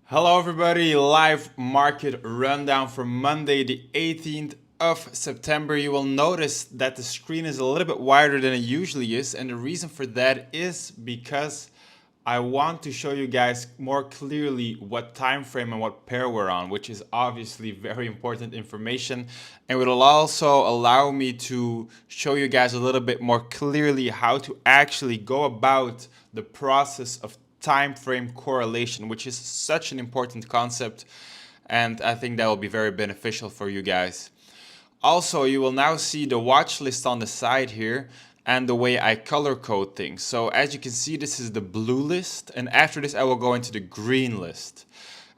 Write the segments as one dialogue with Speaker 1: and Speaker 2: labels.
Speaker 1: Hello everybody, live market rundown for Monday the 18th of September. You will notice that the screen is a little bit wider than it usually is, and the reason for that is because I want to show you guys more clearly what time frame and what pair we're on, which is obviously very important information, and it will also allow me to show you guys a little bit more clearly how to actually go about the process of time frame correlation, which is such an important concept, and I think that will be very beneficial for you guys. Also, you will now see the watch list on the side here and the way I color code things. So as you can see, this is the blue list, and after this I will go into the green list.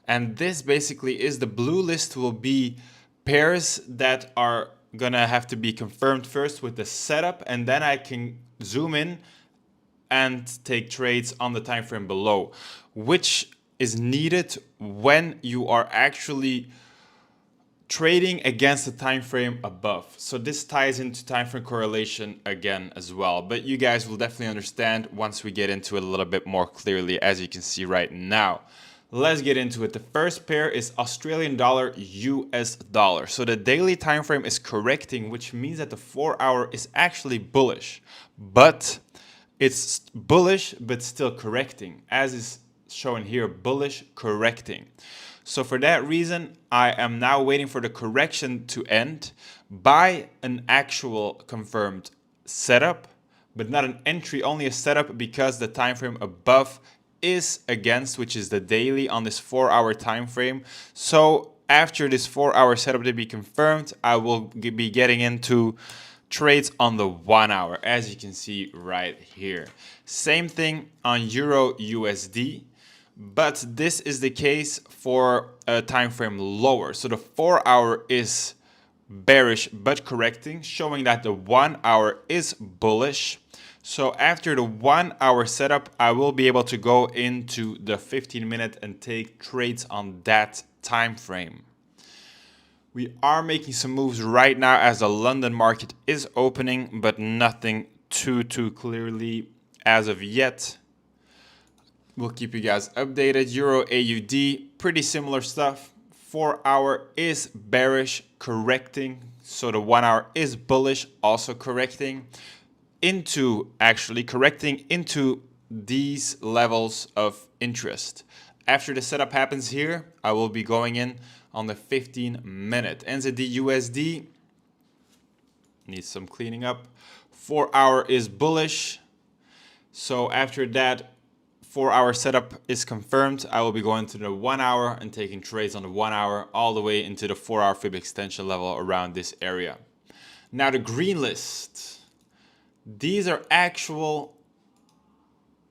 Speaker 1: And this basically is the blue list will be pairs that are gonna have to be confirmed first with the setup, and then I can zoom in and take trades on the time frame below, which is needed when you are actually trading against the time frame above. So this ties into time frame correlation again as well, but you guys will definitely understand once we get into it a little bit more clearly, as you can see right now. Let's get into it. The first pair is Australian dollar, US dollar. So the daily time frame is correcting, which means that the 4-hour is actually bullish, but it's bullish but still correcting, as is shown here, bullish correcting. So for that reason, I am now waiting for the correction to end by an actual confirmed setup, but not an entry, only a setup, because the time frame above is against, which is the daily on this 4-hour time frame. So after this 4-hour setup to be confirmed, I will be getting into trades on the 1-hour, as you can see right here. Same thing on Euro USD, but this is the case for a time frame lower. So the 4-hour is bearish but correcting, showing that the 1-hour is bullish. So after the 1-hour setup, I will be able to go into the 15-minute and take trades on that time frame. We are making some moves right now as the London market is opening, but nothing too clearly as of yet. We'll keep you guys updated. Euro AUD, pretty similar stuff. 4-hour is bearish, correcting. So the 1-hour is bullish, also correcting into these levels of interest. After the setup happens here, I will be going in on the 15-minute. NZD USD needs some cleaning up. 4-hour is bullish. So after that 4-hour setup is confirmed, I will be going to the 1-hour and taking trades on the 1-hour all the way into the 4-hour fib extension level around this area. Now the green list. These are actual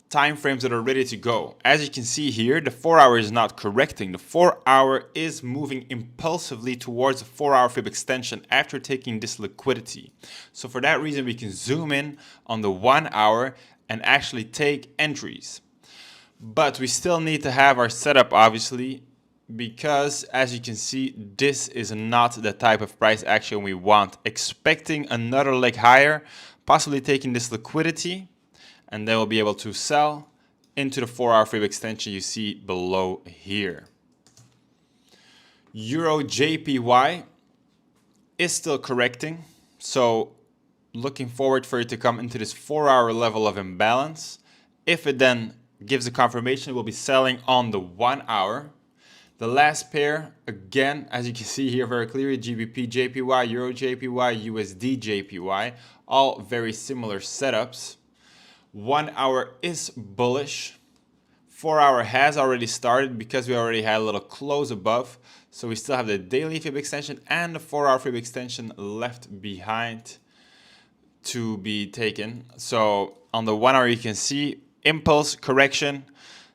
Speaker 1: time frames that are ready to go. As you can see here, the 4-hour is not correcting. The 4-hour is moving impulsively towards the 4-hour fib extension after taking this liquidity. So for that reason, we can zoom in on the 1-hour and actually take entries. But we still need to have our setup, obviously, because as you can see, this is not the type of price action we want. Expecting another leg higher, possibly taking this liquidity, and then we'll be able to sell into the 4-hour fib extension you see below here. Euro JPY is still correcting, so looking forward for it to come into this 4-hour level of imbalance. If it then gives a confirmation, we'll be selling on the 1-hour. The last pair, again, as you can see here very clearly, GBP JPY, Euro JPY, USD JPY, all very similar setups. 1-hour is bullish. 4-hour has already started because we already had a little close above. So we still have the daily fib extension and the 4-hour fib extension left behind to be taken. So on the 1-hour you can see impulse correction.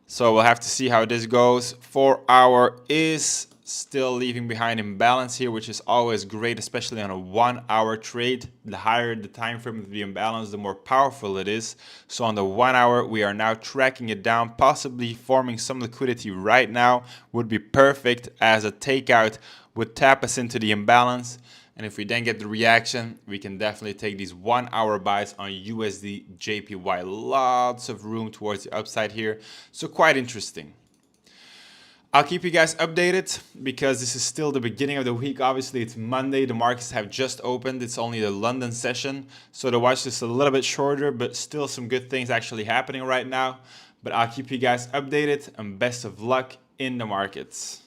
Speaker 1: So we'll have to see how this goes. 4-hour is still leaving behind imbalance here, which is always great, especially on a 1-hour trade. The higher the time frame of the imbalance, the more powerful it is. So on the 1-hour, we are now tracking it down, possibly forming some liquidity right now. Would be perfect, as a takeout would tap us into the imbalance. And if we then get the reaction, we can definitely take these 1-hour buys on USD JPY. Lots of room towards the upside here. So quite interesting. I'll keep you guys updated because this is still the beginning of the week. Obviously, it's Monday. The markets have just opened. It's only the London session. So the watch is a little bit shorter, but still some good things actually happening right now. But I'll keep you guys updated and best of luck in the markets.